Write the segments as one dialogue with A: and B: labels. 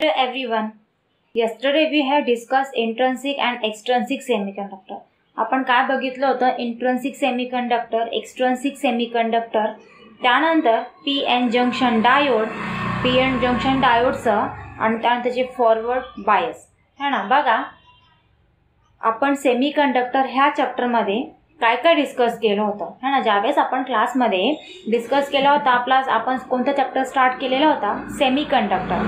A: Everyone, yesterday we have discussed intrinsic and extrinsic semiconductor. आपण काय बघितलं होतं? इंट्रिन्सिक सेमीकंडक्टर, एक्सट्रिन्सिक सेमीकंडक्टर, त्यानंतर P N junction diode, P N junction डायोडचं आणि त्यानंतर त्याचे फॉरवर्ड बायस है ना. बघा आपण सेमीकंडक्टर ह्या चॅप्टरमध्ये काय काय डिस्कस केलं होतं है ना. ज्यावेळेस आपण क्लासमध्ये डिस्कस केला होता आपण कोणता चॅप्टर स्टार्ट केलेला होता? सेमीकंडक्टर.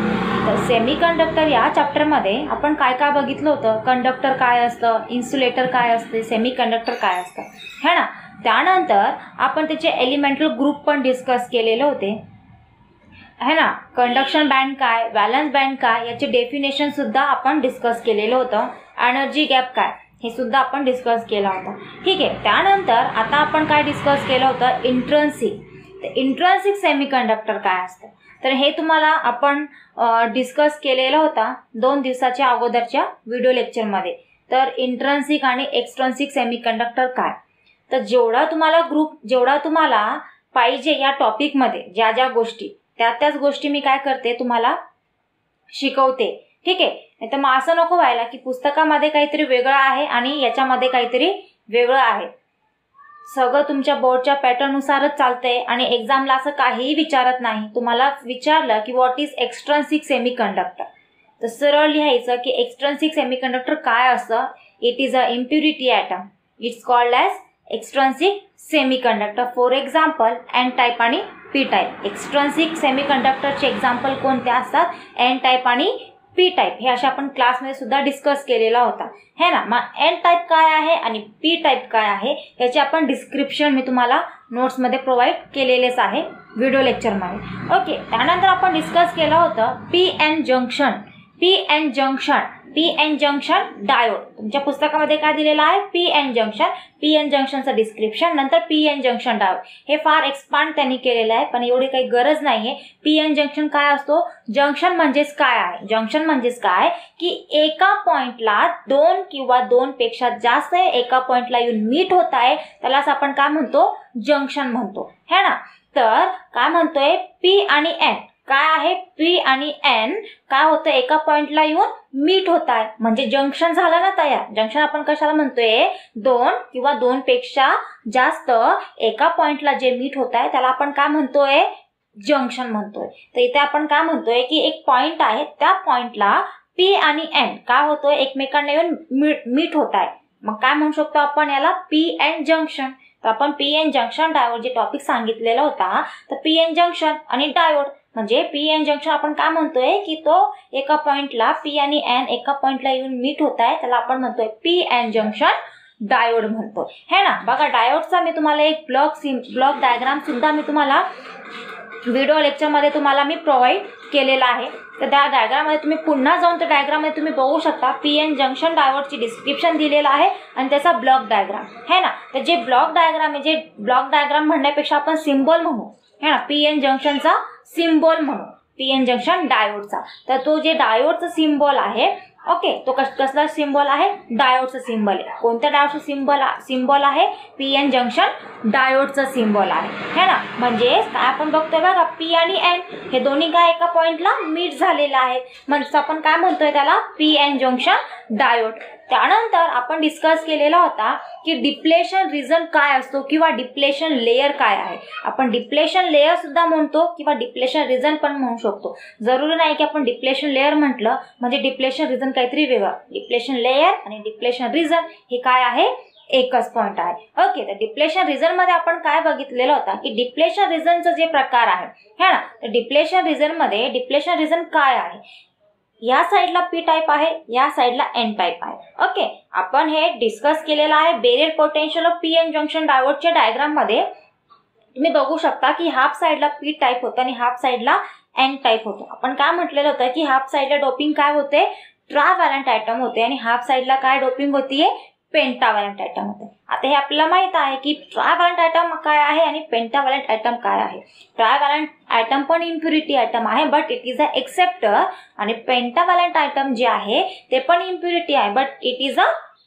A: तर सेमीकंडक्टर या चॅप्टरमध्ये आपण काय काय बघितलं होतं? कंडक्टर काय असतं, इन्सुलेटर काय असते, सेमीकंडक्टर काय असतं है ना. त्यानंतर आपण त्याचे एलिमेंटल ग्रुप पण डिस्कस केलेले होते है ना. कंडक्शन बँड काय, व्हॅलन्स बँड काय याचे डेफिनेशन सुद्धा आपण डिस्कस केलेलं होतं. एनर्जी गॅप काय हे सुद्धा आपण डिस्कस केला होता. ठीक आहे. त्यानंतर आता आपण काय डिस्कस केलं होतं? इंट्रिन्सिक. तर इंट्रिन्सिक सेमीकंडक्टर काय असतं तर हे तुम्हाला आपण डिस्कस केलेला होता 2 दिवसाच्या अगोदरच्या व्हिडिओ लेक्चरमध्ये. तर इंट्रिन्सिक आणि एक्सट्रिन्सिक सेमीकंडक्टर काय, तर जेवढा तुम्हाला पाहिजे या टॉपिकमध्ये ज्या ज्या गोष्टी त्याच गोष्टी मी काय करते तुम्हाला शिकवते. ठीक आहे. नाही तर मग असं नको व्हायला की पुस्तकामध्ये काहीतरी वेगळं आहे आणि याच्यामध्ये काहीतरी वेगळं आहे. सगळं तुमच्या बोर्डच्या पॅटर्ननुसारच चालतंय आणि एक्झामला असं काहीही विचारत नाही. तुम्हाला विचारलं की व्हॉट इज एक्सट्रिन्सिक सेमीकंडक्टर तर सरळ लिहायचं की एक्सट्रिन्सिक सेमीकंडक्टर काय असतं. It is a impurity atom. It's called as extrinsic semiconductor. For example N type आणि पी टाईप. एक्सट्रिन्सिक सेमीकंडक्टरचे एक्झाम्पल कोणते असतात? एन टाईप आणि पी टाईप. हे अशा आपण क्लासमध्ये सुद्धा डिस्कस केलेला होता है ना. मग एन टाईप काय आहे आणि पी टाईप काय आहे याचे आपण डिस्क्रिप्शन मी तुम्हाला नोट्समध्ये प्रोव्हाइड केलेलेच आहे व्हिडिओ लेक्चरमध्ये. ओके. त्यानंतर आपण डिस्कस केलं होतं P N junction. P N junction diode. तुमच्या पुस्तकामध्ये काय दिलेलं आहे? P N junction. P N जंक्शनचं डिस्क्रिप्शन, नंतर पी एन जंक्शन डायोड. हे फार एक्सपांड त्यांनी केलेलं आहे पण एवढी काही गरज नाहीये. पी एन जंक्शन काय असतो? जंक्शन म्हणजेच काय आहे? जंक्शन म्हणजेच काय की एका पॉइंटला 2 किंवा 2 पेक्षा जास्त एका पॉइंटला येऊन मीट होत आहे त्यालाच आपण काय म्हणतो? जंक्शन म्हणतो है ना. तर काय म्हणतोय? पी आणि एन काय आहे? पी आणि एन काय होतं? एका पॉइंटला येऊन मीट होत आहे म्हणजे जंक्शन झालं ना तयार. जंक्शन आपण कशाला म्हणतोय? 2 किंवा 2 पेक्षा जास्त एका पॉइंटला जे मीट होत आहे त्याला आपण काय म्हणतोय? जंक्शन म्हणतोय. तर इथे आपण काय म्हणतोय की एक पॉइंट आहे त्या पॉइंटला पी आणि एन काय होतोय? एकमेकांना येऊन मीट होत आहे. मग काय म्हणू शकतो आपण याला? P N junction. तर आपण पी एन जंक्शन डायोड जे टॉपिक सांगितलेला होता तर पी एन जंक्शन आणि डायोड म्हणजे पी एन जंक्शन आपण काय म्हणतोय की तो एका पॉइंटला पी आणि एन एका पॉइंटला येऊन मीट होत आहे त्याला आपण म्हणतोय पी एन जंक्शन डायोड म्हणतो है ना. बघा डायोडचा मी तुम्हाला एक ब्लॉक डायग्राम सुद्धा मी तुम्हाला व्हिडिओ लेक्चरमध्ये तुम्हाला मी प्रोव्हाइड केलेला आहे. तर त्या डायग्राममध्ये तुम्ही पुन्हा जाऊन त्या डायग्राममध्ये तुम्ही बघू शकता पी एन जंक्शन डायोडची डिस्क्रिप्शन दिलेलं आहे आणि त्याचा ब्लॉक डायग्राम है ना. तर जे ब्लॉक डायग्राम म्हणण्यापेक्षा आपण सिम्बॉल म्हणू है ना. पी एन जंक्शनचा सिम्बॉल म्हणू पी एन जंक्शन डायोडचा. तर तो जे डायोडचा सिम्बॉल आहे ओके तो कसला सिम्बॉल आहे? डायोडचं सिम्बॉल आहे. कोणत्या डायोडचं सिम्बॉल आहे? पी एन जंक्शन डायोडचं सिम्बॉल आहे है ना. म्हणजे काय आपण बघतोय बघा पी आणि एन हे दोन्ही काय एका पॉइंटला मीट झालेलं आहे म्हणजे आपण काय म्हणतोय त्याला? P N junction diode. त्यानंतर आपण डिस्कस केलेला होता की डिप्लेशन रिजन काय असतो किंवा डिप्लेशन लेयर काय आहे. आपण डिप्लेशन लेयर सुद्धा म्हणतो किंवा डिप्लेशन रिजन पण म्हणू शकतो. जरुरी नाही की आपण डिप्लेशन लेयर म्हटलं म्हणजे डिप्लेशन रिजन काहीतरी वेगळं. डिप्लेशन लेयर आणि डिप्लेशन रिजन हे काय आहे? एकच पॉइंट आहे. ओके. तर डिप्लेशन रिजन मध्ये आपण काय बघितलेलं होतं की डिप्लेशन रिजनचं जे प्रकार आहे है ना. तर डिप्लेशन रिजन मध्ये डिप्लेशन रिजन काय आहे? या साईडला पी टाईप आहे, या साईडला एन टाईप आहे. ओके. आपण हे डिस्कस केलेलं आहे barrier potential of P N junction डायोडच्या डायग्राम मध्ये. तुम्ही बघू शकता की हाफ साईडला पी टाईप होतं आणि हाफ साईडला एन टाईप होतं. आपण काय म्हटलेलं होतं की हाफ साईडला डोपिंग काय होते? ट्रायव्हॅलंट ॲटम होते आणि हाफ साईडला काय डोपिंग होतीये? पेंटाव्हॅलंट ॲटम होते. आता हे आपल्याला माहित आहे की ट्रायव्हॅलंट ॲटम काय आहे आणि पेंटाव्हॅलंट ॲटम काय आहे. ट्रायव्हॅलंट ॲटम पण इम्प्युरिटी ॲटम आहे but it is a acceptor आणि पेंटाव्हॅलंट ॲटम जे आहे ते पण इम्प्युरिटी आहे but it is a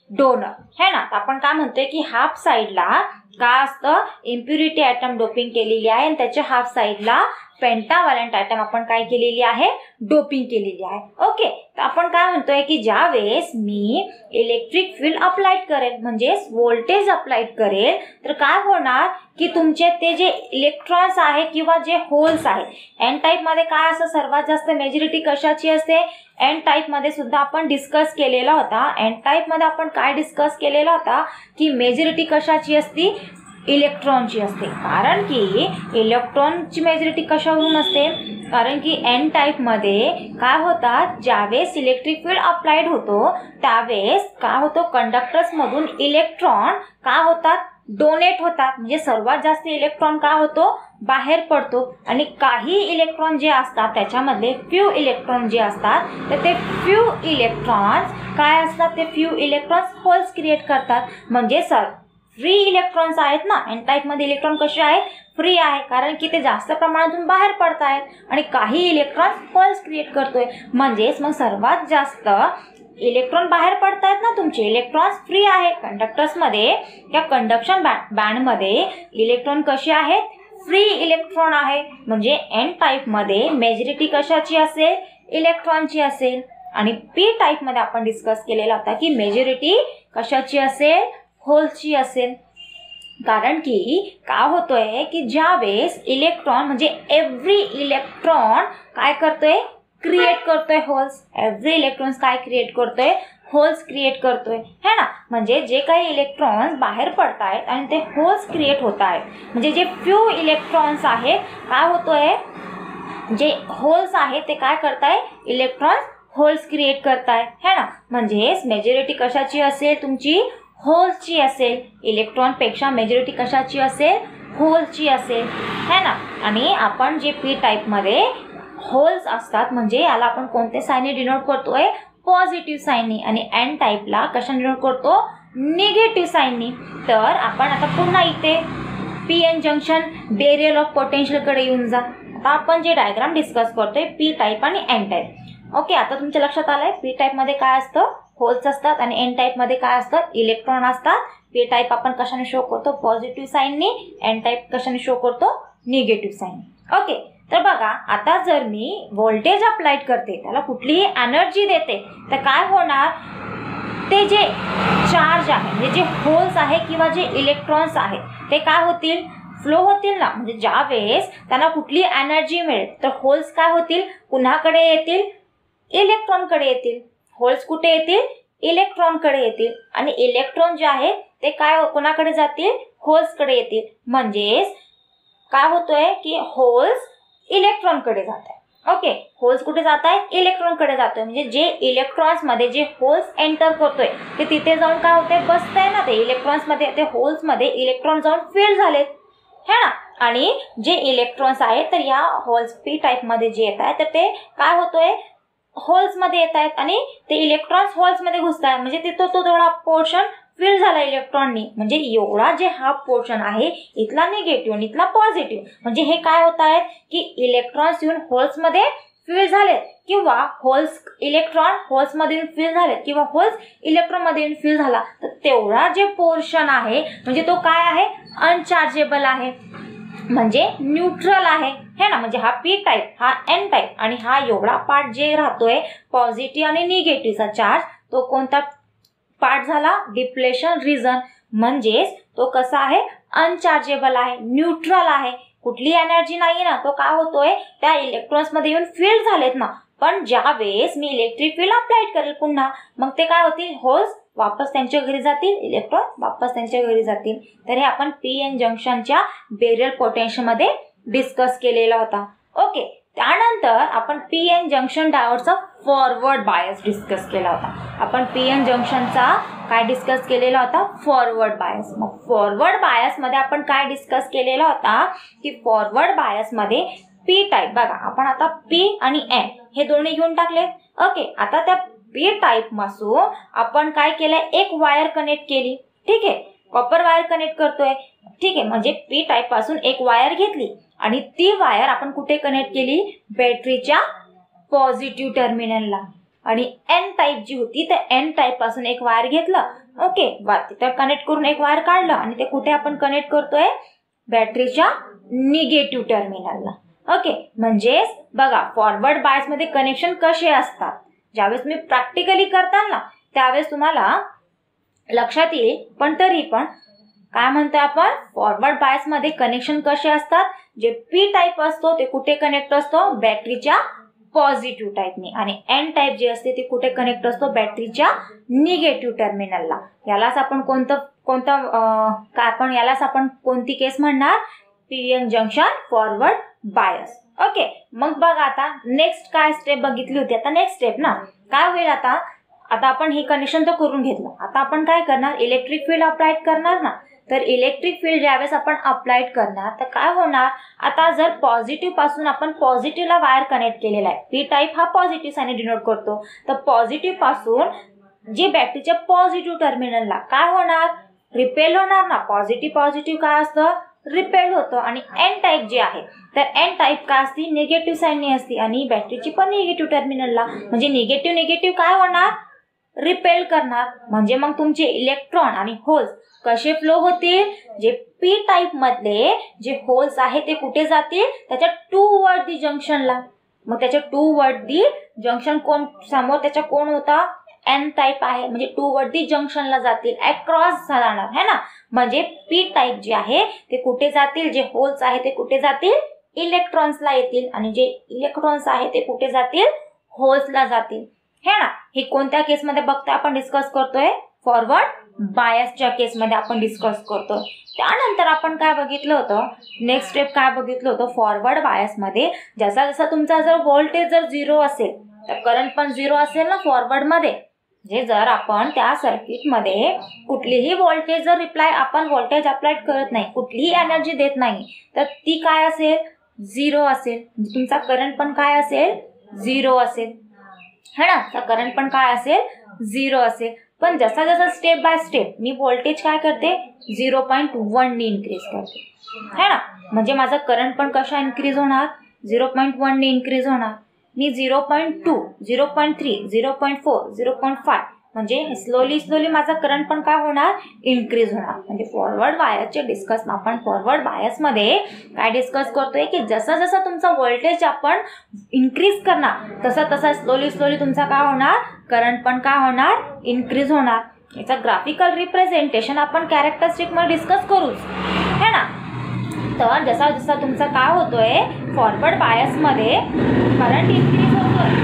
A: donor है ना. आपण काय म्हणतोय की हाफ साईडला काय असतं? इम्प्युरिटी ॲटम डोपिंग केलेली आहे आणि त्याच्या हाफ साईडला पेंटाव्हॅलंट ॲटम आपण काय केलेली आहे, डोपिंग केलेली आहे. ओके, तर आपण काय म्हणतोय की ज्या वेळेस मी इलेक्ट्रिक फील्ड अप्लाइड करेल म्हणजेच व्होल्टेज अप्लाइड करेल तर काय होणार की तुमचे ते जे इलेक्ट्रॉन्स आहे किंवा जे होल्स आहे, एन टाईप मध्ये काय असं सर्वात जास्त मेजॉरिटी कशाची असते, एन टाईप मध्ये सुद्धा आपण डिस्कस केलेला होता. एन टाईप मध्ये आपण काय डिस्कस केलेला होता की मेजॉरिटी कशाची असती, इलेक्ट्रॉनची असते. कारण की इलेक्ट्रॉनची मेजॉरिटी कशावरून असते, कारण की एन टाईप मध्ये काय होतात, ज्यावेळेस इलेक्ट्रिक फील्ड अप्लाइड होतो त्यावेळेस काय होतो, कंडक्टर्स मधून इलेक्ट्रॉन काय होतात, डोनेट होतात. म्हणजे सर्वात जास्त इलेक्ट्रॉन काय होतो, बाहेर पडतो. आणि काही इलेक्ट्रॉन जे असतात त्याच्यामधले फ्यू इलेक्ट्रॉन जे असतात तर ते फ्यू इलेक्ट्रॉन्स काय असतात, ते फ्यू इलेक्ट्रॉन्स होल्स क्रिएट करतात. म्हणजे फ्री इलेक्ट्रॉन्स आहेत ना, एन टाईप मध्ये इलेक्ट्रॉन कसे आहेत, फ्री आहे, कारण की ते जास्त प्रमाणातून बाहेर पडत आहेत. आणि काही इलेक्ट्रॉन्स होल्स क्रिएट करतोय. म्हणजेच मग सर्वात जास्त इलेक्ट्रॉन बाहेर पडतायत ना, तुमचे इलेक्ट्रॉन्स फ्री आहे कंडक्टर्स मध्ये. त्या कंडक्शन बँड मध्ये इलेक्ट्रॉन कसे आहेत, फ्री इलेक्ट्रॉन आहे. म्हणजे एन टाईप मध्ये मेजॉरिटी कशाची असेल, इलेक्ट्रॉनची असेल. आणि पी टाईप मध्ये आपण डिस्कस केलेला होता की मेजॉरिटी कशाची असेल, होल्सची असेल. कारण की काय होतोय की ज्या वेळेस इलेक्ट्रॉन म्हणजे एव्हरी इलेक्ट्रॉन काय करतोय, क्रिएट करतोय होल्स. एव्हरी इलेक्ट्रॉन काय क्रिएट करतोय, होल्स क्रिएट करतोय, है ना. म्हणजे जे काही इलेक्ट्रॉन्स बाहेर पडतायत आणि ते होल्स क्रिएट होत आहेत, म्हणजे जे फ्यू इलेक्ट्रॉन्स आहेत काय होतोय, जे होल्स आहेत ते काय करताय, इलेक्ट्रॉन्स होल्स क्रिएट करताय, है ना. म्हणजेच मेजॉरिटी कशाची असेल, तुमची होल्सची असेल. इलेक्ट्रॉन पेक्षा मेजॉरिटी कशाची असेल, होल्सची असेल, है ना. आणि आपण जे पी टाईप मध्ये होल्स असतात म्हणजे याला आपण कोणत्या साईनने डिनोट करतोय, पॉझिटिव्ह साईननी. आणि एन टाईपला कशाने डिनोट करतो, निगेटिव्ह साईननी. तर आपण आता पुन्हा इथे P N junction barrier of potential कडे येऊन जा. आता आपण जे डायग्राम डिस्कस करतोय पी टाईप आणि एन टाईप. ओके, आता तुमच्या लक्षात आलंय पी टाईप मध्ये काय असतं, होल्स असतात. आणि एन टाईप मध्ये काय असतं, इलेक्ट्रॉन असतात. पी टाईप आपण कशाने शो करतो, पॉझिटिव्ह साईननी. एन टाईप कशाने शो करतो, निगेटिव्ह साईननी. ओके, तर बघा आता जर मी व्होल्टेज अप्लाइड करते, त्याला कुठलीही एनर्जी देते, तर काय होणार, ते जे चार्ज आहे म्हणजे जे होल्स आहे किंवा जे इलेक्ट्रॉन्स आहेत ते काय होतील, फ्लो होतील ना. म्हणजे ज्या वेळेस त्यांना कुठली एनर्जी मिळेल तर होल्स काय होतील, पुन्हाकडे येतील, इलेक्ट्रॉनकडे येतील. होल्स कुठे येतील, इलेक्ट्रॉनकडे येतील. आणि इलेक्ट्रॉन जे आहेत ते काय कोणाकडे जातील, होल्सकडे येतील. म्हणजेच काय होतोय की होल्स इलेक्ट्रॉनकडे जात आहे. ओके, होल्स कुठे जात आहेत, इलेक्ट्रॉनकडे जातोय. म्हणजे जे इलेक्ट्रॉन्स मध्ये जे होल्स एंटर करतोय ते तिथे जाऊन काय होतंय, बसतंय ना ते इलेक्ट्रॉन्स मध्ये. ते होल्स मध्ये इलेक्ट्रॉन जाऊन फील झालेत, है ना. आणि जे इलेक्ट्रॉन्स आहेत तर या होल्स पी टाईप मध्ये जे येत आहेत तर ते काय होतोय, होल्स मध्ये येत आहेत आणि ते इलेक्ट्रॉन्स होल्स मध्ये घुसत आहेत. म्हणजे तिथं तो थोडा पोर्शन फिल झाला इलेक्ट्रॉननी. म्हणजे एवढा जे हा पोर्शन आहे इथला निगेटिव्ह आणि इथला पॉझिटिव्ह. म्हणजे हे काय होत आहेत की इलेक्ट्रॉन्स येऊन होल्स मध्ये फिल झालेत किंवा होल्स इलेक्ट्रॉन होल्स मध्ये फिल झालेत किंवा होल्स इलेक्ट्रॉन मध्ये फिल झाला तर तेवढा जे पोर्शन आहे म्हणजे तो काय आहे, अनचार्जेबल आहे, म्हणजे न्यूट्रल आहे, है ना. म्हणजे हा पी टाईप, हा एन टाईप आणि हा एवढा पार्ट जे राहतोय पॉझिटिव्ह आणि निगेटिव्हचा चार्ज, तो कोणता पार्ट झाला, डिप्लेशन रिजन. म्हणजेच तो कसा आहे, अनचार्जेबल आहे, न्यूट्रल आहे, कुठली एनर्जी नाही ना. तो काय होतोय, त्या इलेक्ट्रॉन्स मध्ये येऊन फील्ड झालेत ना. पण ज्या वेळेस मी इलेक्ट्रिक फील्ड अप्लाइड करेल पुन्हा, मग ते काय होतील, होल्स वापस त्यांच्या घरी जातील, इलेक्ट्रॉन वापस त्यांच्या घरी जातील. तर हे आपण पी एन जंक्शनच्या बेरियल पोटेन्शियल मध्ये डिस्कस केलेला होता. ओके, त्यानंतर आपण पी एन जंक्शन डायोडचा फॉरवर्ड बायस डिस्कस केला होता. आपण पी एन जंक्शनचा काय डिस्कस केलेला होता, फॉरवर्ड बायस. मग फॉरवर्ड बायस मध्ये आपण काय डिस्कस केलेला होता की फॉरवर्ड बायस मध्ये पी टाईप, बघा आपण आता पी आणि एन हे दोन्ही घेऊन टाकले. ओके, आता त्या पी टाईप पासून आपण काय केलंय, एक वायर कनेक्ट केली, ठीक आहे, कॉपर वायर कनेक्ट करतोय, ठीक आहे. म्हणजे पी टाईप पासून एक वायर घेतली आणि ती वायर आपण कुठे कनेक्ट केली, बॅटरीच्या पॉझिटिव्ह टर्मिनलला. आणि एन टाईप जी होती तर एन टाईप पासून एक वायर घेतलं, ओके, तिथं कनेक्ट करून एक वायर काढलं आणि ते कुठे आपण कनेक्ट करतोय, बॅटरीच्या निगेटिव्ह टर्मिनलला. ओके, म्हणजेच बघा फॉरवर्ड बायसमध्ये कनेक्शन कसे असतात, ज्यावेळेस मी प्रॅक्टिकली करताल ना त्यावेळेस तुम्हाला लक्षात येईल. पण तरी पण काय म्हणतो आपण, फॉरवर्ड बायसमध्ये कनेक्शन कसे असतात, जे पी टाईप असतो ते कुठे कनेक्ट असतो, बॅटरीच्या पॉझिटिव्ह टाईपने, आणि एन टाईप जे असते ते कुठे कनेक्ट असतो, बॅटरीच्या निगेटिव्ह टर्मिनलला. यालाच आपण यालाच आपण कोणती केस म्हणणार, PN junction forward bias. Okay, मग बघा आता नेक्स्ट काय स्टेप बघितली होती. आता नेक्स्ट स्टेप ना काय होईल, आता आपण हे कनेक्शन तर करून घेतलं. आता आपण काय करणार, इलेक्ट्रिक फील्ड अप्लाय करणार ना. तर इलेक्ट्रिक फील्ड ज्यावेळेस आपण अप्लाय करणार तर काय होणार, आता जर पॉझिटिव्ह पासून आपण पॉझिटिव्हला वायर कनेक्ट केलेला आहे, पी टाईप हा पॉझिटिव्ह साइनने डिनोट करतो, तर पॉझिटिव्ह पासून जे बॅटरीच्या पॉझिटिव्ह टर्मिनलला काय होणार, रिपेल होणार ना. पॉझिटिव्ह काय असतं, रिपेल होतं. आणि एन टाईप जे आहे तर एन टाईप काय असते, निगेटिव्ह साइनने असते, आणि बॅटरीची पण निगेटिव्ह टर्मिनलला, म्हणजे निगेटिव्ह काय होणार, रिपेल करणार. म्हणजे मग तुमचे इलेक्ट्रॉन आणि होल्स कसे फ्लो होतील, जे पी टाईप मधले जे होल्स आहे ते कुठे जातील, त्याच्या टू वर्ड जंक्शनला. मग त्याच्या टू वर्ड जंक्शन कोण समोर त्याच्या कोण होता, एन टाईप आहे, म्हणजे टू वर्ड जंक्शनला जातील, अक्रॉस जाणार है ना. म्हणजे पी टाईप जे आहे ते कुठे जातील, जे होल्स आहे ते कुठे जातील, इलेक्ट्रॉन्सला येतील, आणि जे इलेक्ट्रॉन्स आहे ते कुठे जातील, होल्सला जातील है ना. हे कोणत्या केसमध्ये बघता आपण डिस्कस करतोय, फॉरवर्ड बायसच्या केसमध्ये आपण डिस्कस करतोय. त्यानंतर आपण काय बघितलं होतं, नेक्स्ट स्टेप काय बघितलं होतं, फॉरवर्ड बायसमध्ये जसा जसा तुमचा जर व्होल्टेज जर 0 असेल तर करंट पण 0 असेल ना फॉरवर्डमध्ये. जे जर आपण त्या सर्किटमध्ये कुठलीही व्होल्टेज जर आपण व्होल्टेज अप्लाय करत नाही, कुठलीही एनर्जी देत नाही, तर ती काय असेल, 0 असेल. तुमचा करंट पण काय असेल, 0 असेल है ना. तर करंट पण काय असेल, 0 असेल. पण जसा जसा step by step me voltage काय करते, 0.1 ने इन्क्रीज करते है ना. म्हणजे माझा करंट पण कशा इन्क्रीज होणार, 0.1 ने इन्क्रीज होणार. मी 0.2, 0.3, 0.4, 0.5 म्हणजे स्लोली माझा करंट पण काय होणार, इन्क्रीज होणार. म्हणजे फॉरवर्ड बायसचे डिस्कस आपण फॉरवर्ड बायसमध्ये काय डिस्कस करतोय की जसा जसा तुमचा व्होल्टेज आपण इन्क्रीज करणार तसा स्लोली तुमचा काय होणार, करंट पण काय होणार, इन्क्रीज होणार. याचा ग्राफिकल रिप्रेझेंटेशन आपण कॅरेक्टरिस्टिक मध्ये डिस्कस करूच है ना. तर जसा जसा तुमचा काय होतोय फॉरवर्ड बायसमध्ये करंट इन्क्रीज होतोय,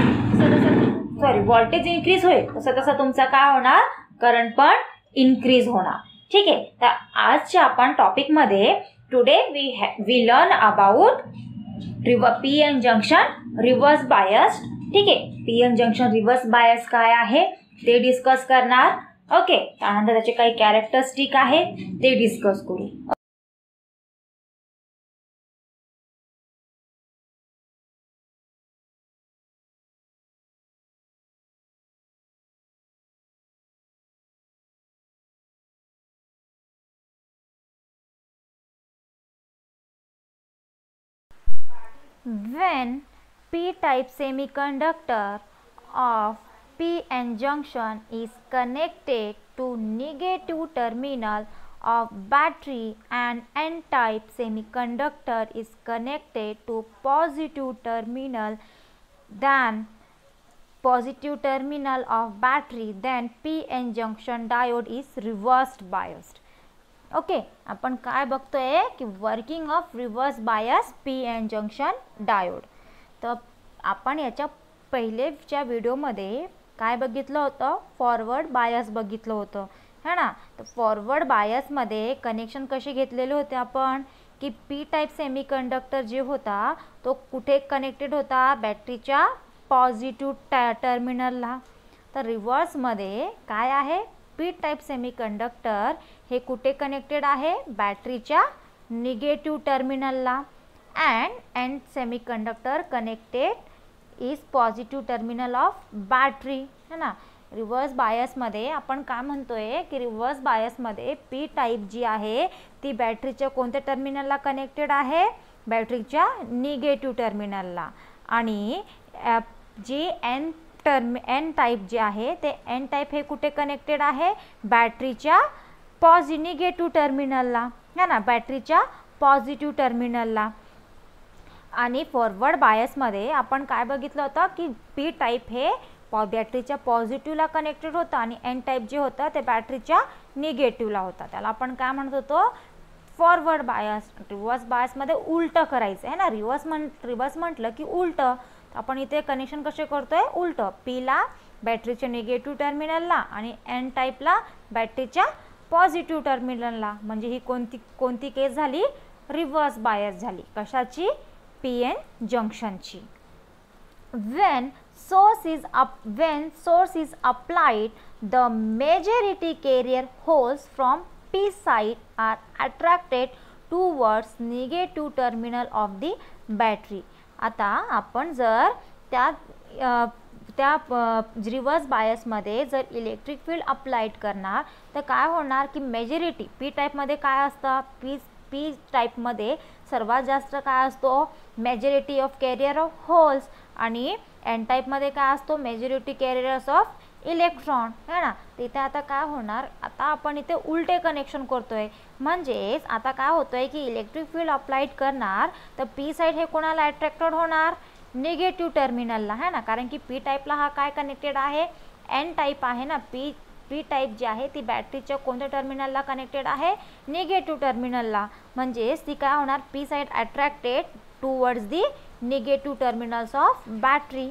A: व्होल्टेज इन्क्रीज होईल, तसं तुमचा काय होणार, करंट पण इन्क्रीज होणार. ठीक आहे. तर आजच्या आपण टॉपिकमध्ये today we learn about PN junction reverse bias. ठीक आहे, पीएन जंक्शन रिव्हर्स बायस काय आहे ते डिस्कस करणार. ओके, त्यानंतर त्याचे काही कॅरेक्टरिस्टिक आहे ते डिस्कस करू. When p-type semiconductor of p-n junction is connected to negative terminal of battery and n-type semiconductor is connected to positive terminal of battery, then p-n junction diode is reversed biased. Okay, आपण काय बघतोय की working of reverse bias PN junction diode. तर आपण याच्या पहिलेच्या व्हिडिओमध्ये काय बघितलं होतं, फॉरवर्ड बायस बघितलं होतं है ना. तर फॉरवर्ड बायसमध्ये कनेक्शन कसे घेतलेले होते आपण की पी टाईप सेमीकंडक्टर जे होता तो कुठे कनेक्टेड होता, बॅटरीच्या पॉझिटिव्ह टर्मिनलला. तर रिव्हर्समध्ये काय आहे, पी टाईप सेमीकंडक्टर हे कुठे कनेक्टेड आहे, बॅटरीच्या निगेटिव्ह टर्मिनलला, and N semiconductor connected is positive terminal of battery है ना. रिव्हर्स बायसमध्ये आपण काय म्हणतोय की रिव्हर्स बायसमध्ये पी टाईप जी आहे ती बॅटरीच्या कोणत्या टर्मिनलला कनेक्टेड आहे, बॅटरीच्या निगेटिव्ह टर्मिनलला, आणि जी एन टाईप जे आहे ते एन टाईप हे कुठे कनेक्टेड आहे, बॅटरीच्या निगेटिव्ह टर्मिनलला है ना, बॅटरीच्या पॉझिटिव्ह टर्मिनलला. आणि फॉरवर्ड बायसमध्ये आपण काय बघितलं होतं की पी टाईप हे बॅटरीच्या पॉझिटिव्हला कनेक्टेड होता आणि एन टाईप जे होतं ते बॅटरीच्या निगेटिव्हला होता. त्याला आपण काय म्हणत होतो, फॉरवर्ड बायस. रिव्हर्स बायसमध्ये उलटं करायचं आहे ना, रिव्हर्स म्हटलं की उलटं. आपण इथे कनेक्शन कसे करतोय, उलटं. पीला बॅटरीच्या निगेटिव्ह टर्मिनलला आणि एन टाईपला बॅटरीच्या पॉझिटिव्ह टर्मिनलला. म्हणजे ही कोणती केस झाली, रिव्हर्स बायस झाली. कशाची, पी एन जंक्शनची. When source is applied, the majority carrier holes from P side are attracted towards negative terminal of the battery. आता आपण जर त्या रिव्हर्स बायसमध्ये जर इलेक्ट्रिक फील्ड अप्लाइड करणार तर काय होणार की मेजॉरिटी पी टाईपमध्ये काय असतं, पी टाईपमध्ये सर्वात जास्त काय असतो, majority of carrier of holes. आणि एन टाईपमध्ये काय असतो, मेजॉरिटी कॅरियर्स ऑफ इलेक्ट्रॉन है ना. तिथे आता काय होणार, आता आपण इथे उलटे कनेक्शन करतोय. म्हणजेच आता काय होतंय की इलेक्ट्रिक फील्ड अप्लाइड करणार तर पी साईड हे कोणाला अट्रॅक्टेड होणार, निगेटिव्ह टर्मिनलला है ना. कारण की पी टाईपला हा काय कनेक्टेड आहे, एन टाईप आहे ना. पी टाईप जी आहे ती बॅटरीच्या कोणत्या टर्मिनलला कनेक्टेड आहे, निगेटिव्ह टर्मिनलला. म्हणजेच ती काय होणार, P side attracted towards the negative terminals of battery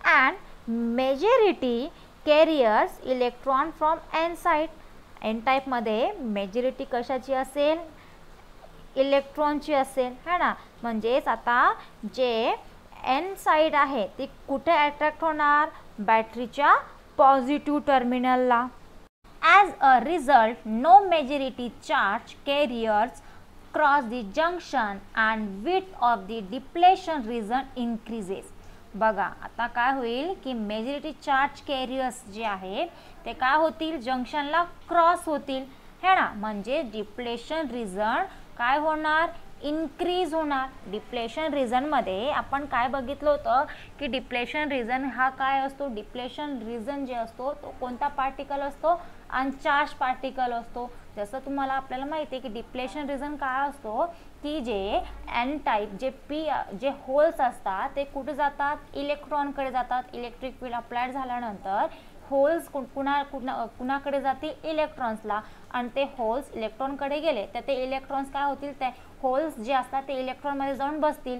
A: and majority carriers electron from n side. n type मध्ये majority कशाची असेल, इलेक्ट्रॉनची असेल है ना. म्हणजेच आता जे n साइड आहे ती कुठे अट्रॅक्ट होणार, बॅटरीच्या पॉझिटिव्ह टर्मिनलला. As a result, no majority charge carriers cross the junction and width of the depletion region increases. बघा आता काय होईल की मेजॉरिटी चार्ज कॅरियर्स जे आहे ते काय होतील, जंक्शनला क्रॉस होतील है ना. म्हणजे डिप्लेशन रिजन काय होणार, इन्क्रीज होणार. डिप्लेशन रिजनमध्ये आपण काय बघितलं होतं की डिप्लेशन रिजन हा काय असतो, डिप्लेशन रिजन जे असतो तो कोणता पार्टिकल असतो, अनचार्ज पार्टिकल असतो. जसं तुम्हाला आपल्याला माहिती आहे की डिप्लेशन रिजन काय असतो की जे एन टाईप जे होल्स असतात ते कुठे जातात, इलेक्ट्रॉनकडे जातात. इलेक्ट्रिक फील्ड अप्लाइड झाल्यानंतर होल्स कुणाकडे जातील, इलेक्ट्रॉन्सला. आणि ते होल्स इलेक्ट्रॉनकडे गेले तर ते इलेक्ट्रॉन्स काय होतील, ते होल्स जे असतात ते इलेक्ट्रॉनमध्ये जाऊन बसतील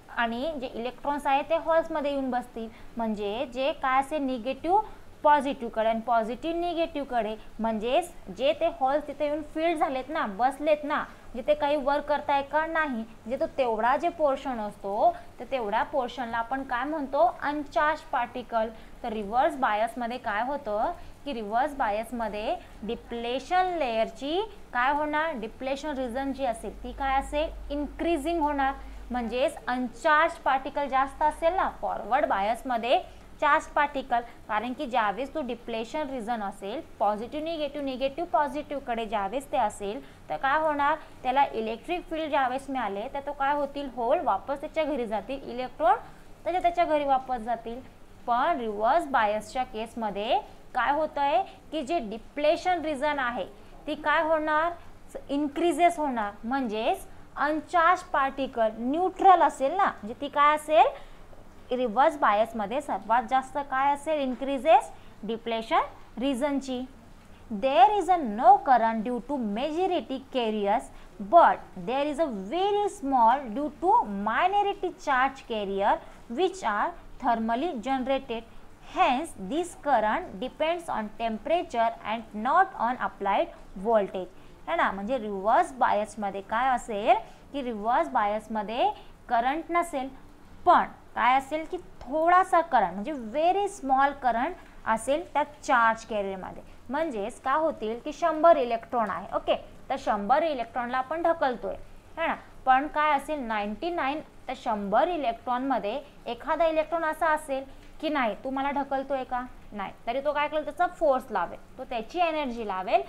A: आणि जे इलेक्ट्रॉन्स आहेत ते होल्समध्ये येऊन बसतील. म्हणजे जे काय असेल, निगेटिव्ह पॉझिटिव्हकडे आणि पॉझिटिव्ह निगेटिव्हकडे. म्हणजेच जे ते होल्स तिथे येऊन फील्ड झालेत ना, बसलेत ना, म्हणजे ते काही वर्क करताय का नाही, म्हणजे तो तेवढा जे पोर्शन असतो तर तेवढ्या पोर्शनला आपण काय म्हणतो, अनचार्ज पार्टिकल. तर रिव्हर्स बायसमध्ये काय होतं की रिव्हर्स बायसमध्ये डिप्लेशन लेअरची काय होणार, डिप्लेशन रिजन जी असेल ती काय असेल, इन्क्रीजिंग होणार. म्हणजेच अनचार्ज पार्टिकल जास्त असेल ना फॉरवर्ड बायसमध्ये चार्ज पार्टिकल. कारण की ज्यावेळेस तो डिप्लेशन रिजन असेल, पॉझिटिव्ह निगेटिव्ह पॉझिटिव्हकडे ज्यावेळेस ते असेल तर काय होणार, त्याला इलेक्ट्रिक फील्ड ज्यावेळेस मिळाले तर तो काय होतील, होल वापस त्याच्या घरी जातील, इलेक्ट्रॉन त्याच्या घरी वापस जातील. पण रिव्हर्स बायसच्या केसमध्ये काय होत आहे की जे डिप्लेशन रिजन आहे ती काय होणार, इन्क्रीजेस होणार. म्हणजेच अनचार्ज पार्टिकल न्यूट्रल असेल ना, म्हणजे ती काय असेल, रिव्हर्स बायसमध्ये सर्वात जास्त काय असेल, इन्क्रीजेस डिप्लेशन रिजनची. There is a no current due to majority carriers but there is a very small due to minority charge carrier which are thermally generated. Hence this current depends on temperature and not on applied voltage. है ना. म्हणजे reverse बायसमध्ये काय असेल की reverse बायसमध्ये current नसेल पण काय असेल की थोडासा करंट म्हणजे व्हेरी स्मॉल करंट असेल त्या चार्ज कॅरियरमध्ये. म्हणजेच काय होतील की 100 इलेक्ट्रॉन आहे ओके, तर 100 इलेक्ट्रॉनला आपण ढकलतोय है ना. पण काय असेल 99 तर 100 इलेक्ट्रॉनमध्ये एखादा इलेक्ट्रॉन असा असेल की नाही तू मला ढकलतोय का नाही, तरी तो काय करेल, त्याचा फोर्स लावेल, तो त्याची एनर्जी लावेल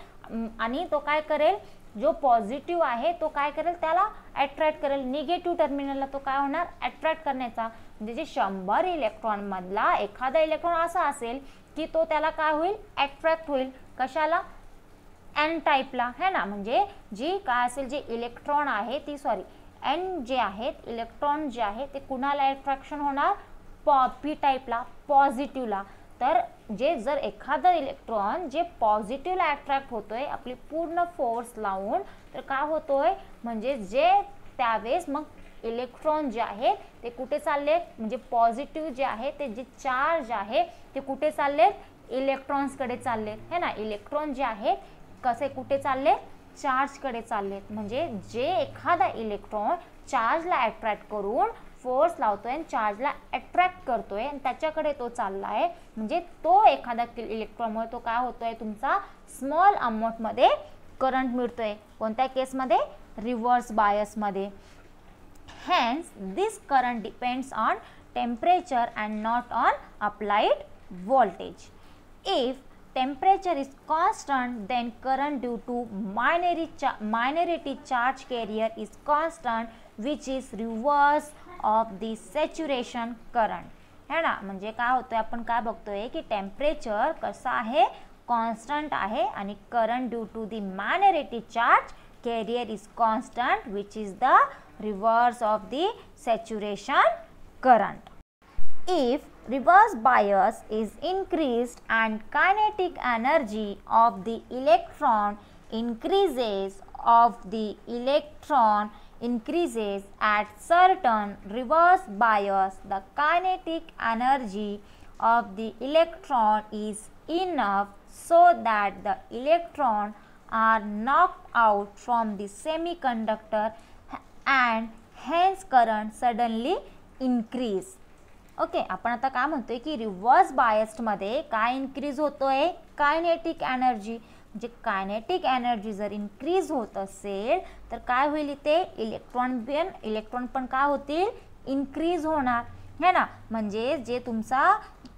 A: आणि तो काय करेल, जो पॉझिटिव्ह आहे तो काय करेल, त्याला अट्रॅक्ट करेल. निगेटिव्ह टर्मिनलला तो काय होणार, अट्रॅक्ट करण्याचा. म्हणजे जे 100 इलेक्ट्रॉन मधला एखादा इलेक्ट्रॉन असा असेल की तो त्याला काय होईल, अट्रॅक्ट होईल. कशाला, एन टाईपला है ना. म्हणजे जी काय असेल जे इलेक्ट्रॉन आहे ती एन जे आहेत इलेक्ट्रॉन जे आहे ते कुणाला अट्रॅक्शन होणार, पी टाईपला, पॉझिटिव्हला. तर जे जर एखादा इलेक्ट्रॉन जे पॉझिटिव्हला अट्रॅक्ट होतोय आपली पूर्ण फोर्स लावून, तर काय होतोय म्हणजे जे त्यावेळेस मग इलेक्ट्रॉन जे आहे ते कुठे चालले, म्हणजे पॉझिटिव्ह जे आहे ते जे चार्ज आहे ते कुठे चालले, इलेक्ट्रॉन्सकडे चाललेत, है ना. इलेक्ट्रॉन जे आहे कसे कुठे चालले, चार्जकडे चाललेत. म्हणजे जे एखादा इलेक्ट्रॉन चार्जला अट्रॅक्ट करून फोर्स लावतोय आणि चार्जला अट्रॅक्ट करतोय आणि त्याच्याकडे तो चाललाय, म्हणजे तो एखादा इलेक्ट्रॉनमुळे तो काय होतोय, तुमचा स्मॉल अमाऊंटमध्ये करंट मिळतोय. कोणत्या केसमध्ये, रिव्हर्स बायसमध्ये. Hence, this current depends on temperature and not on applied voltage. If temperature is constant, then current due to minority charge carrier is constant, which is reverse of the saturation current. है ना. म्हणजे काय होतंय, आपण काय बघतोय की temperature कसं आहे, कॉन्स्टंट आहे आणि current due to the minority charge carrier is constant, which is the reverse of the saturation current. If reverse bias is increased and kinetic energy of the electron increases at certain reverse bias, the kinetic energy of the electron is enough so that the electron are knocked out from the semiconductor and hence current suddenly increase. Okay, आपण आता काय म्हणतोय की reverse biased मध्ये काय increase होतोय, kinetic energy. म्हणजे kinetic energy जर इन्क्रीज होत असेल तर काय होईल, इथे इलेक्ट्रॉन पण काय होतील, इन्क्रीज होणार, है ना. म्हणजे जे तुमचा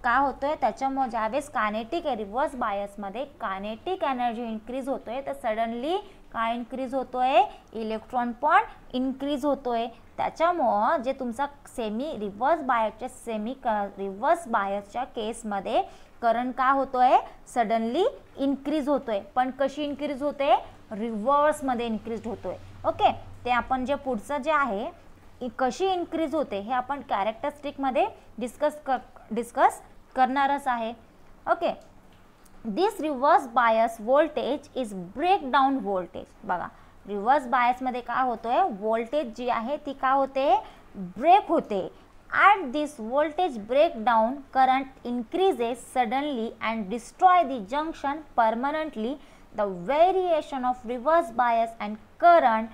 A: काय होतोय त्याच्यामुळे ज्यावेळेस कायनेटिक रिव्हर्स बायसमध्ये कायनेटिक एनर्जी इन्क्रीज होतोय तर सडनली काय इन्क्रीज होतोय, इलेक्ट्रॉन पण इन्क्रीज होतोय. त्याच्यामुळं जे तुमचा रिव्हर्स बायसच्या केसमध्ये करंट काय होतोय, सडनली इन्क्रीज होतोय. पण कशी इन्क्रीज होते, रिव्हर्समध्ये इन्क्रीज होतोय. ओके, ते आपण जे पुढचं जे आहे कशी इन्क्रीज होते हे आपण कॅरेक्टरिस्टिकमध्ये डिस्कस करणारच आहे. Okay, this reverse bias voltage is breakdown voltage. बघा, रिव्हर्स बायसमध्ये काय होतोय, व्होल्टेज जी आहे ती काय होते, ब्रेक होते. At this voltage breakdown current increases suddenly and destroy the junction permanently. The variation of reverse bias and current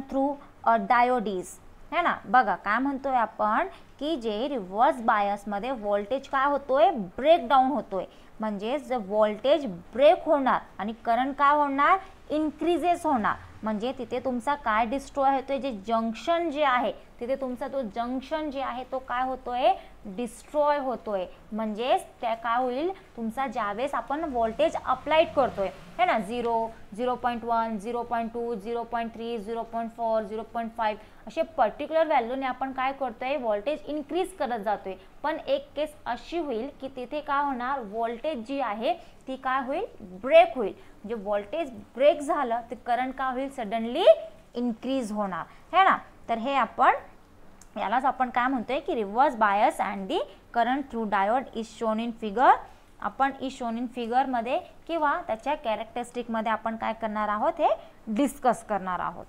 A: through a diodes, है ना. बघा काय म्हणतोय आपण की जे रिव्हर्स बायसमध्ये व्होल्टेज काय होतोय, ब्रेकडाऊन होतोय. म्हणजे जर व्होल्टेज ब्रेक होणार आणि करंट काय होणार, इन्क्रीजेस होणार. म्हणजे तिथे तुमचा काय डिस्ट्रॉय होतोय, जे जंक्शन जे आहे तिथे तुमचा तो जंक्शन जे आहे तो काय होतोय, डिस्ट्रॉय होतोय. म्हणजेच त्या काय होईल, तुमचा ज्यावेळेस आपण व्होल्टेज अप्लाइड करतोय, है ना, 0, 0.1, 0.2, 0.3, 0.4, 0.5 असे पर्टिक्युलर व्हॅल्यूने आपण काय करतोय, व्होल्टेज इन्क्रीज करत जातोय. पण एक केस अशी होईल की तिथे काय होणार, व्होल्टेज जी आहे ती काय होईल, ब्रेक होईल. म्हणजे व्होल्टेज ब्रेक झालं तर करंट काय होईल, सडनली इन्क्रीज होणार, है ना. तर हे आपण यालाच आपण काय म्हणतोय की reverse bias and the current through diode is shown in figure. आपण इज शोन इन फिगर मध्ये किंवा त्याच्या कॅरेक्टरिस्टिक मध्ये आपण काय करणार आहोत, हे डिस्कस करणार आहोत.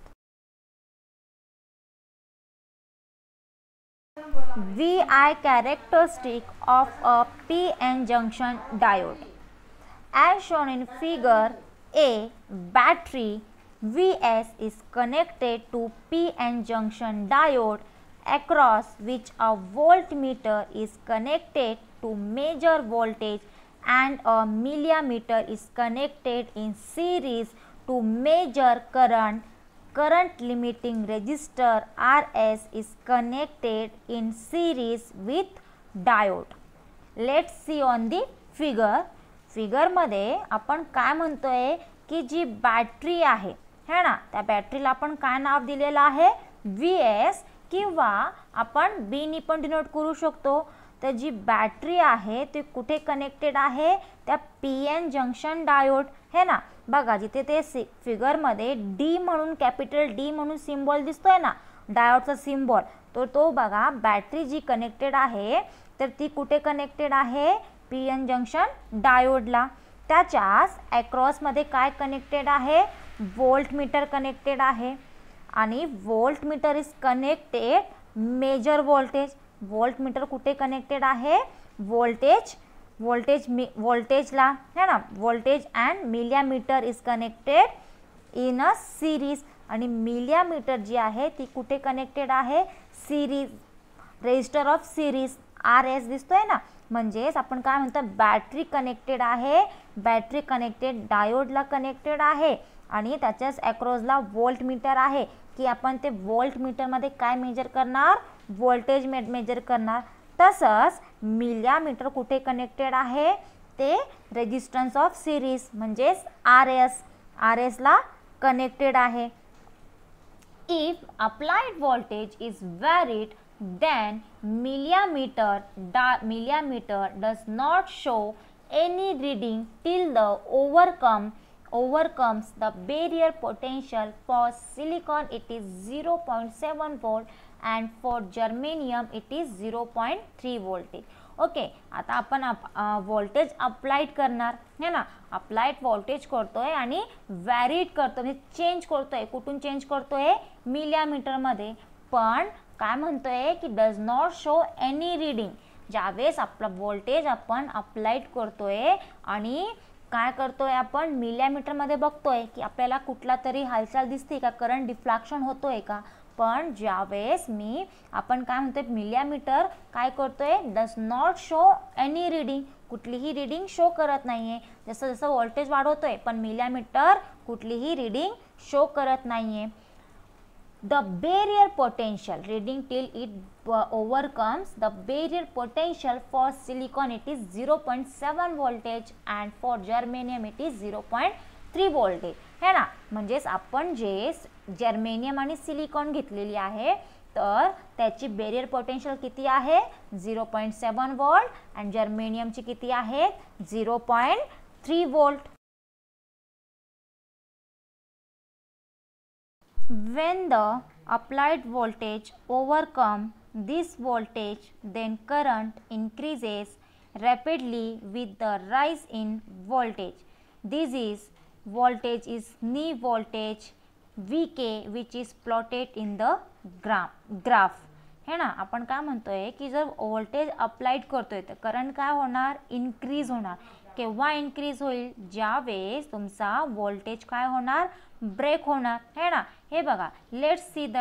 A: VI characteristic of a PN junction diode. As shown in figure A, battery Vs is connected to PN junction diode across which a voltmeter is connected to measure voltage and a millimeter is connected in series to measure current. Current limiting resistor Rs is connected in series with diode. Let's see on the figure. Figure मध्ये आपण काय म्हणतोय की जी battery आहे, है ना, त्या बॅटरीला आपण काय नाव दिलेलं आहे, Vs, किंवा आपण B नी पण डिनोट करू शकतो. तर जी बॅटरी आहे ती कुठे कनेक्टेड आहे, त्या PN जंक्शन डायोड, है ना. बघा जिथे ते फिगरमध्ये डी म्हणून कॅपिटल डी म्हणून सिम्बॉल दिसतोय ना डायोडचा सिम्बॉल, तो बघा बॅटरी जी कनेक्टेड आहे तर ती कुठे कनेक्टेड आहे, पी एन जंक्शन डायोडला. त्याच्याच अक्रॉसमध्ये काय कनेक्टेड आहे, व्होल्टमीटर कनेक्टेड आहे आणि voltmeter is connected measure voltage. Voltmeter कुठे कनेक्टेड आहे, व्होल्टेजला है ना, voltage and millimeter is connected in a series. आणि मिलिमीटर जी आहे ती कुठे कनेक्टेड आहे, series resistor of series R S दिसतोय ना. म्हणजेच आपण काय म्हणतो, बॅटरी कनेक्टेड आहे, बॅटरी कनेक्टेड डायोडला कनेक्टेड आहे आणि त्याच्याच अक्रॉसला व्होल्टमीटर आहे की आपण ते व्होल्टमीटरमध्ये काय मेजर करणार, व्होल्टेज मेजर करणार. तसंच मिलिमीटर कुठे कनेक्टेड आहे, ते रेजिस्टन्स ऑफ सिरीज म्हणजेच आर एसला कनेक्टेड आहे. If applied voltage is varied, then millimeter does not show any reading till the overcomes the barrier potential. For silicon it is 0.7 volt and for germanium it is 0.3 voltage. Okay, आता आपण voltage applied करणार है ना. Applied voltage करतोय आणि व्हॅरीड करतो म्हणजे change करतोय. कुठून चेंज करतोय, मिलिमीटरमध्ये. पण काय म्हणतोय की does not show any reading. ज्यावेळेस आपलं व्होल्टेज आपण अप्लाइड करतोय आणि काय करतोय आपण मिलिमीटरमध्ये बघतोय की आपल्याला कुठला तरी हालचाल दिसते का, करंट डिफ्लॅक्शन होतोय का. पण ज्यावेळेस आपण काय म्हणतोय, मिलिमीटर काय करतोय, does not show any reading, कुठलीही रीडिंग शो करत नाहीये. जसं जसं व्होल्टेज वाढवतोय पण मिलिमीटर कुठलीही रीडिंग शो करत नाहीये. The barrier potential reading till it overcomes the barrier potential. For silicon it is 0.7 voltage and for germanium it is 0.3 voltage है ना. म्हणजेच आपण जे जर्मेनियम आणि सिलिकॉन घेतलेली आहे तर त्याची बेरियर पोटेन्शियल किती आहे, 0.7 volt अँड जर्मेनियमची किती आहे, 0.3 volt. When the applied voltage overcome this voltage, then current increases rapidly with the rise in voltage. This is voltage is knee voltage Vk which is plotted in the graph है ना. आपण काय म्हणतोय की जर voltage applied करतोय तर current काय होणार, इन्क्रीज होणार. केव्हा इन्क्रीज होईल, ज्यावेळेस तुमचा व्होल्टेज काय होणार, ब्रेक होणार है ना. हे बघा, लेट्स सी द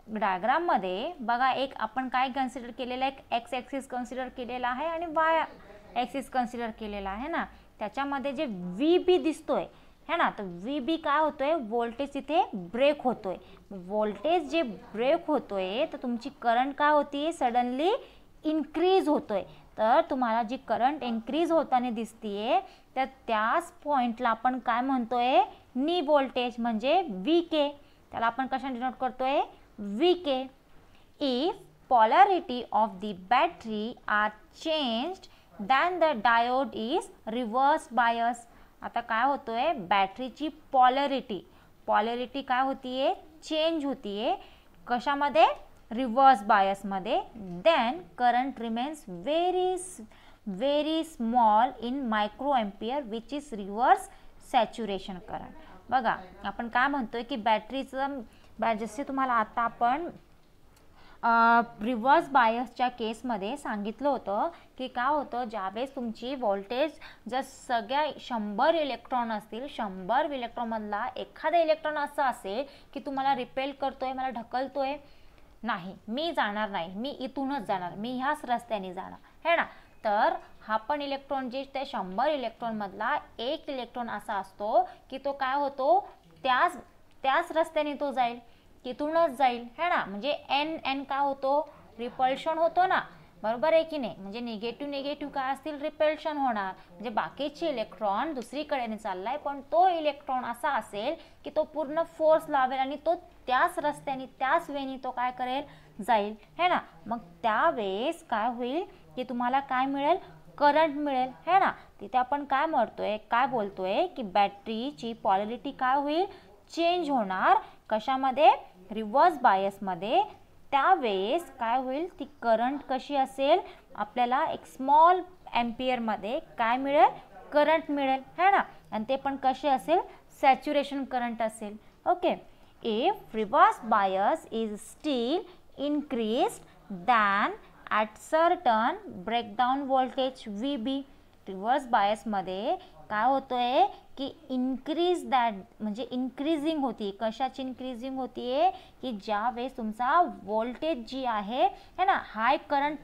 A: डायग्राम मध्ये बघा, एक आपण काय कन्सिडर केलेलं आहे, एक्स ॲक्सिस कन्सिडर केलेला आहे आणि वाय ॲक्सिस कन्सिडर केलेला आहे ना. त्याच्यामध्ये जे व्ही बी दिसतोय है ना, तर व्ही बी काय होतोय, व्होल्टेज इथे ब्रेक होतोय. व्होल्टेज जे ब्रेक होतोय तर तुमची करंट काय होतीये, सडनली इन्क्रीज होतोय. तर तुम्हाला जी करंट इन्क्रीज होताना दिसतीये तर त्याच पॉइंटला आपण काय म्हणतोय, नी व्होल्टेज म्हणजे व्ही के. त्याला आपण कशाने डिनोट करतोय, V K. If polarity of the battery are changed then the diode is reverse bias. आता काय होतोय, बॅटरीची पॉलॅरिटी काय होतीये, चेंज होतीये. कशामध्ये, रिव्हर्स बायसमध्ये. Then current remains very small in micro ampere which is reverse saturation current. बघा आपण काय म्हणतोय की बॅटरीचं जसे तुम्हाला आता आपण रिव्हर्स बायसच्या केसमध्ये सांगितलं होतं की काय होतं, ज्यावेळेस तुमची व्होल्टेज जर सगळ्या 100 इलेक्ट्रॉन असतील, 100 इलेक्ट्रॉनमधला एखादा इलेक्ट्रॉन असा असेल की तुम्हाला रिपेल करतोय, मला ढकलतोय, नाही मी जाणार नाही, मी इथूनच जाणार, मी ह्याच रस्त्याने जाणार है ना. तर हा पण इलेक्ट्रॉन जे त्या 100 इलेक्ट्रॉनमधला एक इलेक्ट्रॉन असा असतो की तो काय होतो, त्याच रस्त्याने तो जाईल, तिथूनच जाईल है ना. म्हणजे एन काय होतो, रिपल्शन होतो ना, बरोबर आहे की नाही. म्हणजे निगेटिव्ह काय असतील, रिपल्शन होणार. म्हणजे बाकीचे इलेक्ट्रॉन दुसरीकडे चाललाय पण तो इलेक्ट्रॉन असा असेल की तो पूर्ण फोर्स लावेल आणि तो त्याच रस्त्याने त्याच वेनी तो काय करेल, जाईल है ना. मग त्यावेळेस काय होईल की तुम्हाला काय मिळेल, करंट मिळेल है ना. तिथे आपण काय म्हणतोय, काय बोलतोय की बॅटरीची पॉलॅरिटी काय होईल, चेंज होणार. कशामध्ये, रिव्हर्स बायसमध्ये. त्यावेळेस काय होईल, ती करंट कशी असेल, आपल्याला एक स्मॉल एम्पियरमध्ये काय मिळेल, करंट मिळेल है ना. आणि ते पण कसे असेल, सॅच्युरेशन करंट असेल. Okay. If reverse bias is steel increased than at certain breakdown voltage VB. Reverse बायसमध्ये काय होतोय की इन्क्रीज दॅट म्हणजे इन्क्रीजिंग होती. कशाची इन्क्रीजिंग होतीये की ज्या वेळेस तुमचा व्होल्टेज जी आहे है ना, हाय करंट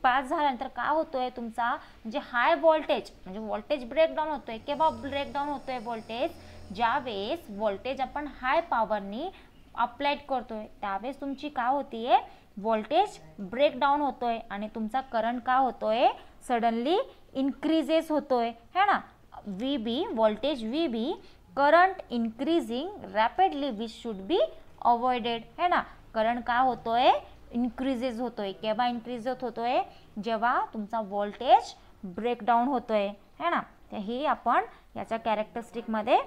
A: पास झाल्यानंतर काय होतोय तुमचा, म्हणजे हाय व्होल्टेज म्हणजे व्होल्टेज ब्रेकडाऊन होतोय. केव्हा ब्रेकडाऊन होतोय व्होल्टेज, ज्या वेळेस व्होल्टेज आपण हाय पॉवरनी अप्लाइड करतोय त्यावेळेस तुमची काय होतीये, व्होल्टेज ब्रेकडाऊन होतोय आणि तुमचा करंट काय होतोय, सडनली इन्क्रीजेस होतोय है ना. VB voltage VB current increasing rapidly which should be avoided है ना. करंट काय होतोय, इन्क्रीजेस होतोय. केव्हा इन्क्रीज होतोय, जेव्हा तुमचा व्होल्टेज ब्रेकडाऊन होतोय है ना. तर हे आपण याच्या कॅरेक्टरिस्टिकमध्ये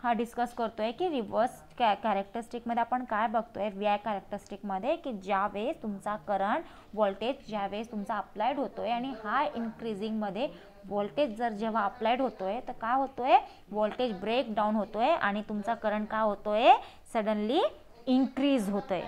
A: हा डिस्कस करतोय की रिव्हर्स कॅरेक्टरिस्टिकमध्ये आपण काय बघतोय, VI कॅरेक्टरिस्टिकमध्ये की ज्यावेळेस तुमचा करंट व्होल्टेज ज्यावेळेस तुमचा अप्लाइड होतोय आणि हाय इन्क्रीजिंगमध्ये व्होल्टेज जर जेव्हा अप्लाइड होतोय तर काय होतोय, व्होल्टेज ब्रेक डाऊन होतोय आणि तुमचा करंट काय होतोय, सडनली इन्क्रीज होतोय.